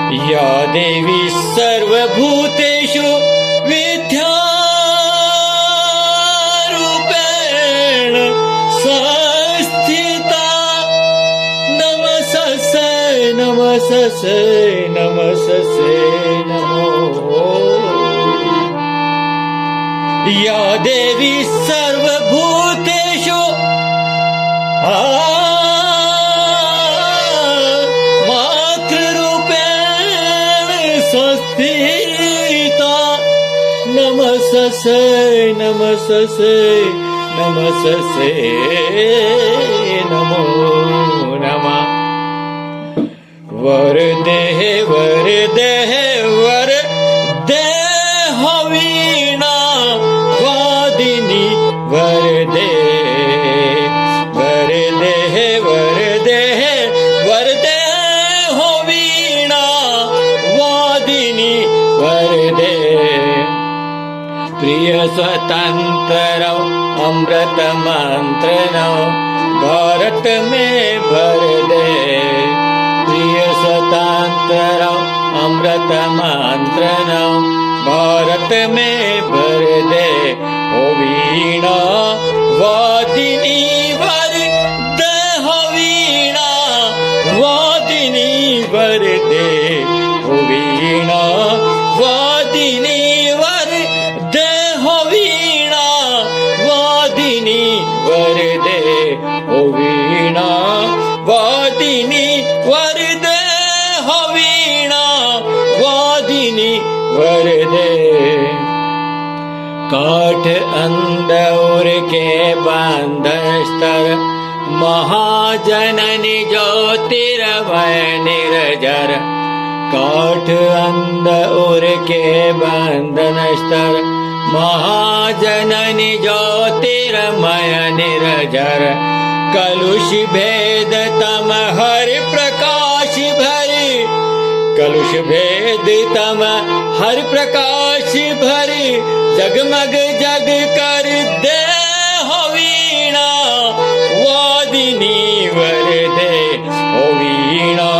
या देवी सर्वभूतेषु विद्यारूपेण संस्थिता नमस्ते नमस्ते नमस्ते नमो। या देवी सर्वभूतेषु मातृरूपेण संस्थिता नमस्ते नमस्ते नमस्ते नमो नमः। वरदे वरदे वरदे वीणा वादिनी वरदे वरदे वरदे वरदे हो वीणा वादिनी वरदे। प्रिय स्वतंत्र अमृत मंत्र भारत में भर दे। प्रिय स्वतंत्र अमृत मंत्र भारत में भर दे। ओ वीणा वादिनी वर दे हो वीणा वादिनी वर दे। ओ वीणा वादिनी वर दे हो वीणा वादिनी वर दे। ओ वीणा वादिनी वर दे हो वीणा वादिनी वर दे। काठ अंदौर के बंधस्तर महाजननी ज्योतिर्मय निर्जर। काठ अंदौर के बंधन स्तर महाजननी ज्योतिर्मय निर्जर। कलुष भेद तम हर प्रकाश भरी। कलुष भेद तम हर प्रकाश भरी। जगमग जग कर दे हो वीणा वादिनी वर दे। हो वीणा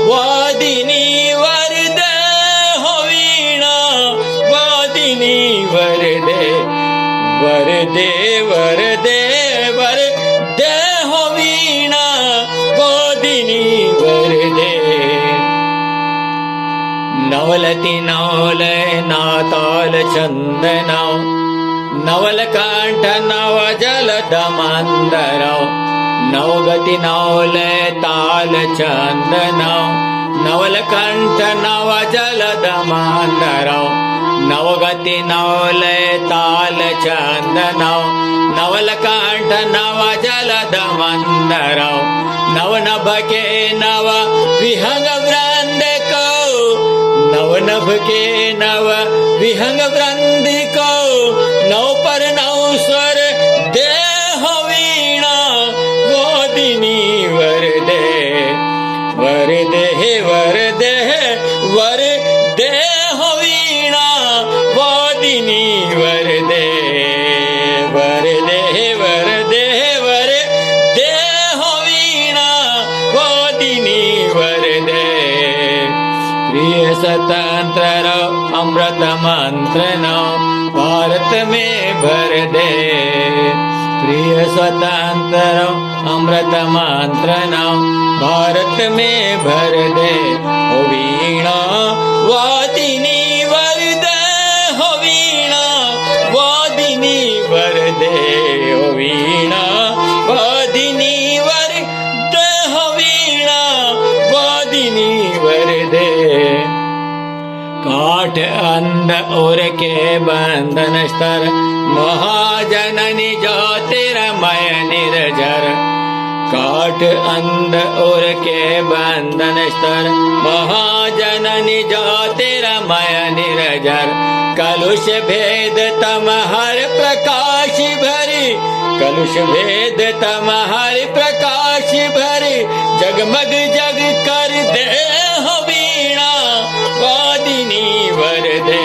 वादिनी वर दे हो वीणा वादिनी वर दे। वर दे वर दे वर दे हो वीणा वादिनी वर दे। नवलति नवल नाताल चंदन नवलकंठ नव जलद मंदर। नवगति नवल ताल चंदन नवलकंठ नव जलद मंदर। नवगति नवल ताल चंदन नवलकंठ नव जलद मंदर। नव नभ के नव विहंग वृंद को। नव नभ के नव विहंग वृंद को। नव पर नव स्वर दे हो वीणा वादिनी वर दे। वर दे वर दे वर दे हो वीणा वादिनी वर दे। वर दे वर दे वर दे हो वीणा वादिनी वर दे। प्रिय स्वतंत्र अमृत मंत्र भारत में भर दे। प्रिय स्वतंत्र अमृत मंत्र भारत में भर दे। हो वीणा वादिनी वर दे हो वीणा वादिनी वर दे। हो वीणा वादिनी वर दे हो वीणा वादिनी वर दे। काठ अंध और के बंधन स्तर महाजननी ज्योतिर्मय निर्जर। काठ अंध और के बंधन स्तर महाजननी ज्योतिर्मय निर्जर। कलुष भेद तम हर प्रकाश भरी। कलुष भेद तम हर प्रकाश भरी। जगमग जग कर दे हो वीणा वादिनी वर दे।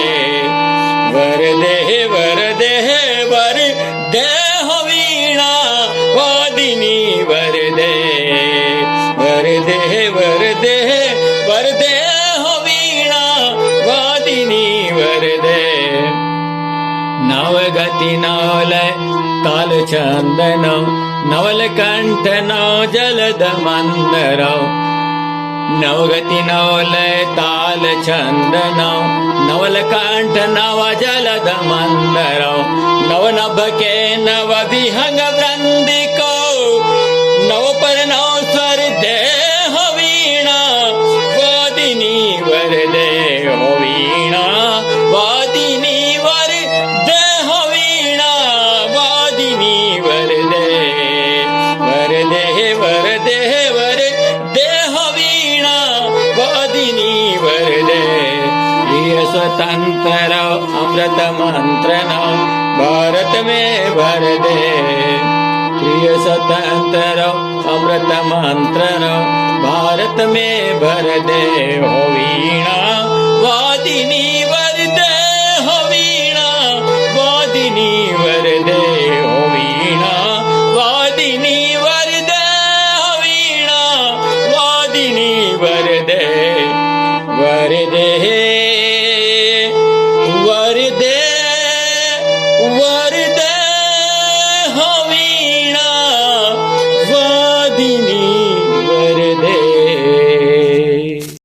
वर दे वर दे वर दे हो वीणा वादिनी वर दे। वर दे वर दे वर दे हो वीणा वादिनी वरदे नवगति नवलय ताल चंदन नवलकंठ नव जलद मंदर नवगति नवलय ताल चंदन नवलकंठ नव जलद मंदर नव नभ के नव विहंग वृंदिको नव पर नव स्वर दे हो वीणा वादिनी वरदे हो वीणा वादिनी वरदे हो वीणा वादिनी वरदे वरदे वरदे वरदे हो वीणा वादिनी वरदे प्रिय स्वतंत्र अमृत मंत्र भारत में भर दे प्रिय स्वतंत्र अमृत मंत्र भारत में भर दे हो वीणा वादिनी वरदे हो वीणा वादिनी वरदे हो वीणा वादिनी वरदे हो वीणा वादिनी वरदे वरदे